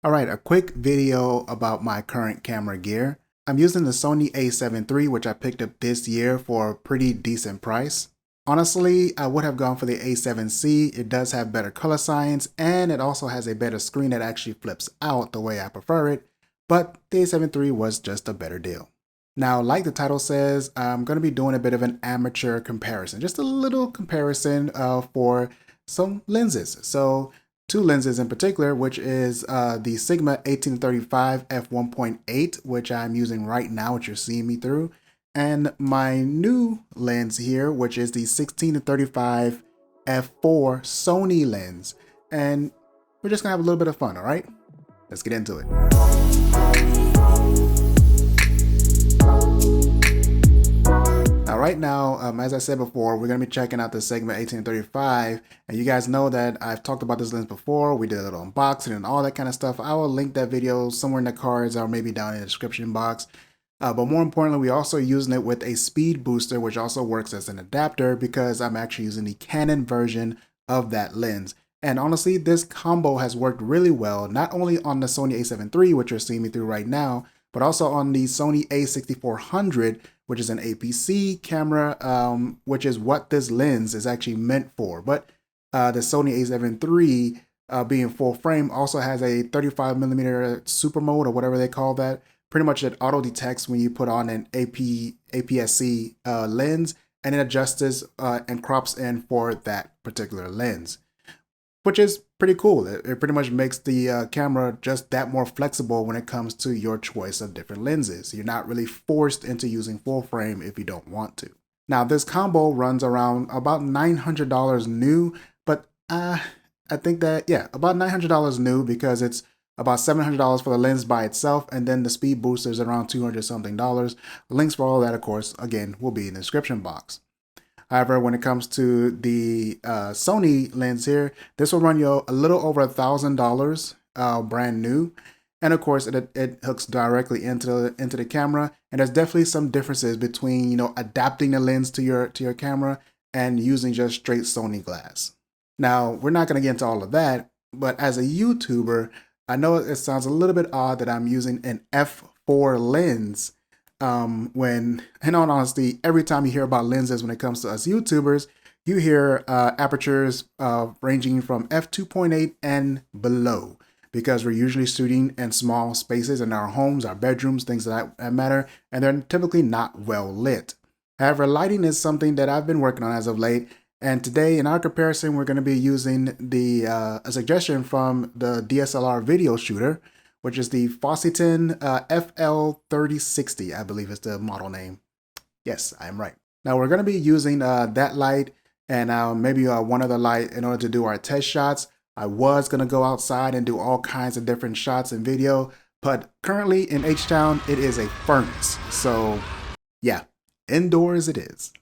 Alright, a quick video about my current camera gear. I'm using the Sony A7 III, which I picked up this year for a pretty decent price. Honestly, I would have gone for the A7C. It does have better color science, and it also has a better screen that actually flips out the way I prefer it, but the A7 III was just a better deal. Now, like the title says, I'm going to be doing a bit of an amateur comparison, just a little comparison for some lenses. So, two lenses in particular, which is the Sigma 18-35mm F1.8, which I'm using right now, which you're seeing me through, and my new lens here, which is the 16-35mm F4 Sony lens. And we're just gonna have a little bit of fun, all right? Let's get into it. Now, right now, as I said before, we're going to be checking out the Sigma 18-35, and you guys know that I've talked about this lens before. We did a little unboxing and all that kind of stuff. I will link that video somewhere in the cards or maybe down in the description box. But more importantly, we're also using it with a speed booster, which also works as an adapter because I'm actually using the Canon version of that lens. And honestly, this combo has worked really well, not only on the Sony A7 III, which you're seeing me through right now, but also on the Sony A6400, which is an APC camera, which is what this lens is actually meant for. But the Sony A7 III, being full frame, also has a 35mm super mode, or whatever they call that. Pretty much it auto detects when you put on an APS-C lens, and it adjusts and crops in for that particular lens, which is pretty cool. It pretty much makes the camera just that more flexible when it comes to your choice of different lenses. You're not really forced into using full frame if you don't want to. Now, this combo runs around about $900 new, but I think that, yeah, about $900 new because it's about $700 for the lens by itself, and then the speed booster is around $200 something. Links for all that, of course, again, will be in the description box. However, when it comes to the Sony lens here, this will run you a little over $1,000 brand new. And of course, it hooks directly into the camera. And there's definitely some differences between, you know, adapting the lens to your camera and using just straight Sony glass. Now, we're not going to get into all of that, but as a YouTuber, I know it sounds a little bit odd that I'm using an F4 lens. When, in all honesty, every time you hear about lenses when it comes to us YouTubers, you hear apertures ranging from f2.8 and below, because we're usually shooting in small spaces in our homes, our bedrooms, things of that matter, and they're typically not well lit. However, lighting is something that I've been working on as of late, and today in our comparison, we're going to be using the a suggestion from the DSLR video shooter, which is the Fositan Fl-3060, I believe is the model name. Yes, I am right. Now we're going to be using that light and maybe one other light in order to do our test shots. I was going to go outside and do all kinds of different shots and video, but currently in H-Town, it is a furnace. So yeah, indoors it is.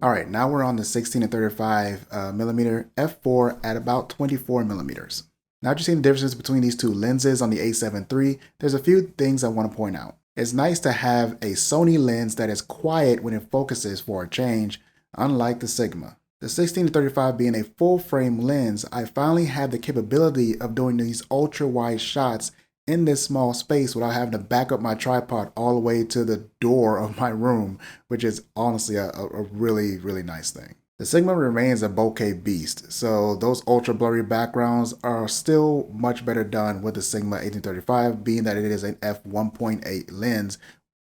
All right, now we're on the 16 and 35 millimeter f4 at about 24 millimeters. Now that you've seen the differences between these two lenses on the A7 III, there's a few things I want to point out. It's nice to have a Sony lens that is quiet when it focuses for a change, unlike the Sigma. The 16-35 being a full frame lens, I finally have the capability of doing these ultra wide shots in this small space without having to back up my tripod all the way to the door of my room, which is honestly a really, really nice thing. The Sigma remains a bokeh beast, so those ultra blurry backgrounds are still much better done with the Sigma 18-35, being that it is an f1.8 lens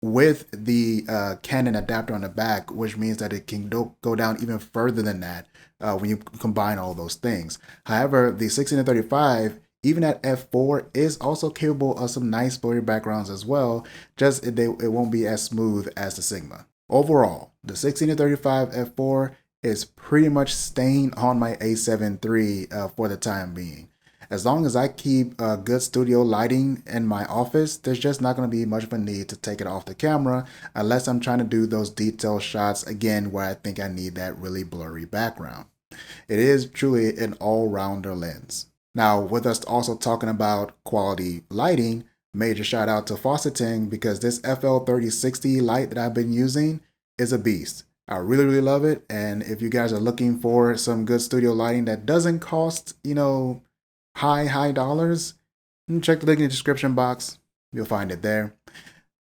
with the Canon adapter on the back, which means that it can go down even further than that when you combine all those things. However, the 16-35, even at f4, is also capable of some nice blurry backgrounds as well, just it won't be as smooth as the Sigma. Overall, the 16-35 f4 is pretty much staying on my A7 III for the time being. As long as I keep good studio lighting in my office, there's just not going to be much of a need to take it off the camera unless I'm trying to do those detailed shots again where I think I need that really blurry background. It is truly an all-rounder lens. Now, with us also talking about quality lighting, major shout out to Fositan because this Fl-3060 light that I've been using is a beast. I really, really love it. And if you guys are looking for some good studio lighting that doesn't cost, high dollars, check the link in the description box. You'll find it there.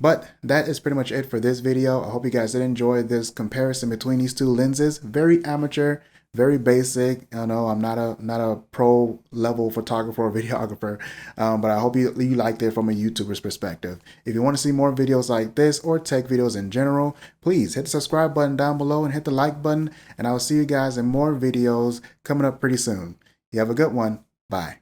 But that is pretty much it for this video. I hope you guys did enjoy this comparison between these two lenses. Very amateur, very basic. I know I'm not a pro level photographer or videographer, but I hope you liked it from a YouTuber's perspective. If you want to see more videos like this or tech videos in general, please hit the subscribe button down below and hit the like button, and I will see you guys in more videos coming up pretty soon. You have a good one. Bye.